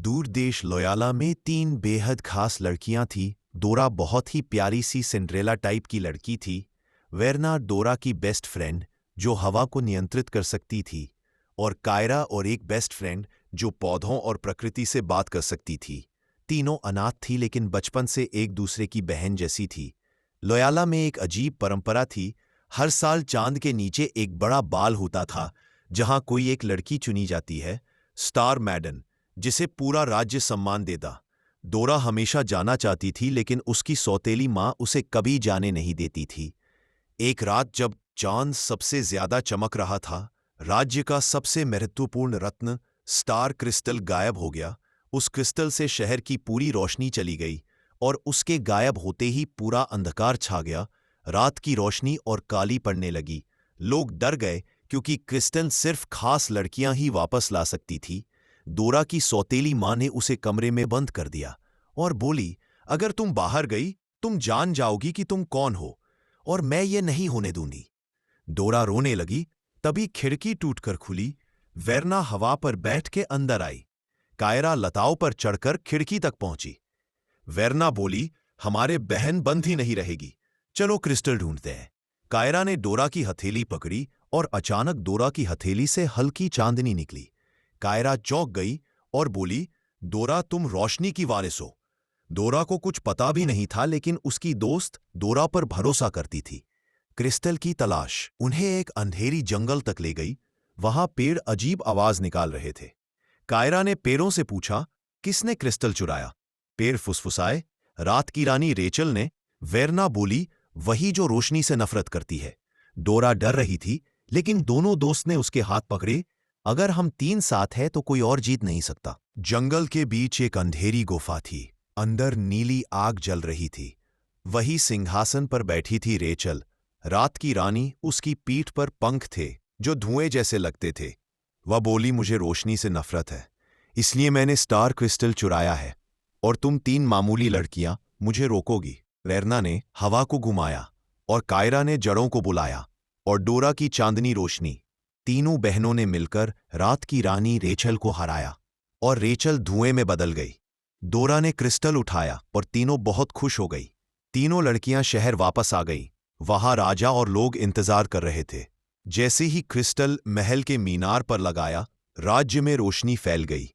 दूर देश लोयाला में तीन बेहद खास लड़कियां थीं। डोरा बहुत ही प्यारी सी सिंड्रेला टाइप की लड़की थी। वेरना डोरा की बेस्ट फ्रेंड जो हवा को नियंत्रित कर सकती थी, और कायरा और एक बेस्ट फ्रेंड जो पौधों और प्रकृति से बात कर सकती थी। तीनों अनाथ थी लेकिन बचपन से एक दूसरे की बहन जैसी थी। लोयाला में एक अजीब परंपरा थी। हर साल चांद के नीचे एक बड़ा बाल होता था जहां कोई एक लड़की चुनी जाती है, स्टार मैडन, जिसे पूरा राज्य सम्मान देता। डोरा हमेशा जाना चाहती थी लेकिन उसकी सौतेली माँ उसे कभी जाने नहीं देती थी। एक रात जब चांद सबसे ज्यादा चमक रहा था, राज्य का सबसे महत्वपूर्ण रत्न स्टार क्रिस्टल गायब हो गया। उस क्रिस्टल से शहर की पूरी रोशनी चली गई और उसके गायब होते ही पूरा अंधकार छा गया। रात की रोशनी और काली पड़ने लगी। लोग डर गए क्योंकि क्रिस्टल सिर्फ खास लड़कियां ही वापस ला सकती थी। डोरा की सौतेली माँ ने उसे कमरे में बंद कर दिया और बोली, अगर तुम बाहर गई तुम जान जाओगी कि तुम कौन हो, और मैं ये नहीं होने दूंगी। डोरा रोने लगी। तभी खिड़की टूटकर खुली। वेरना हवा पर बैठ के अंदर आई। कायरा लताओं पर चढ़कर खिड़की तक पहुंची। वेरना बोली, हमारे बहन बंद ही नहीं रहेगी, चलो क्रिस्टल ढूंढते हैं। कायरा ने डोरा की हथेली पकड़ी और अचानक डोरा की हथेली से हल्की चांदनी निकली। कायरा चौंक गई और बोली, डोरा तुम रोशनी की वारिस हो। डोरा को कुछ पता भी नहीं था लेकिन उसकी दोस्त डोरा पर भरोसा करती थी। क्रिस्टल की तलाश उन्हें एक अंधेरी जंगल तक ले गई। वहां पेड़ अजीब आवाज निकाल रहे थे। कायरा ने पेड़ों से पूछा, किसने क्रिस्टल चुराया? पेड़ फुसफुसाए, रात की रानी रेचल ने। वेरना बोली, वही जो रोशनी से नफरत करती है। डोरा डर रही थी लेकिन दोनों दोस्त ने उसके हाथ पकड़े। अगर हम तीन साथ हैं तो कोई और जीत नहीं सकता। जंगल के बीच एक अंधेरी गुफा थी। अंदर नीली आग जल रही थी। वही सिंहासन पर बैठी थी रेचल, रात की रानी। उसकी पीठ पर पंख थे जो धुएं जैसे लगते थे। वह बोली, मुझे रोशनी से नफरत है, इसलिए मैंने स्टार क्रिस्टल चुराया है, और तुम तीन मामूली लड़कियां मुझे रोकोगी। वेरना ने हवा को घुमाया और कायरा ने जड़ों को बुलाया और डोरा की चांदनी रोशनी। तीनों बहनों ने मिलकर रात की रानी रेचल को हराया और रेचल धुएं में बदल गई। डोरा ने क्रिस्टल उठाया और तीनों बहुत खुश हो गई। तीनों लड़कियां शहर वापस आ गईं। वहां राजा और लोग इंतजार कर रहे थे। जैसे ही क्रिस्टल महल के मीनार पर लगाया, राज्य में रोशनी फैल गई।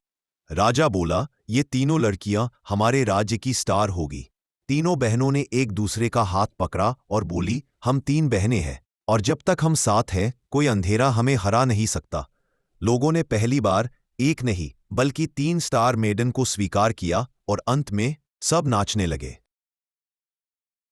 राजा बोला, ये तीनों लड़कियां हमारे राज्य की स्टार होगी। तीनों बहनों ने एक दूसरे का हाथ पकड़ा और बोली, हम तीन बहनें हैं और जब तक हम साथ हैं कोई अंधेरा हमें हरा नहीं सकता। लोगों ने पहली बार एक नहीं बल्कि तीन स्टार मेडन को स्वीकार किया और अंत में सब नाचने लगे।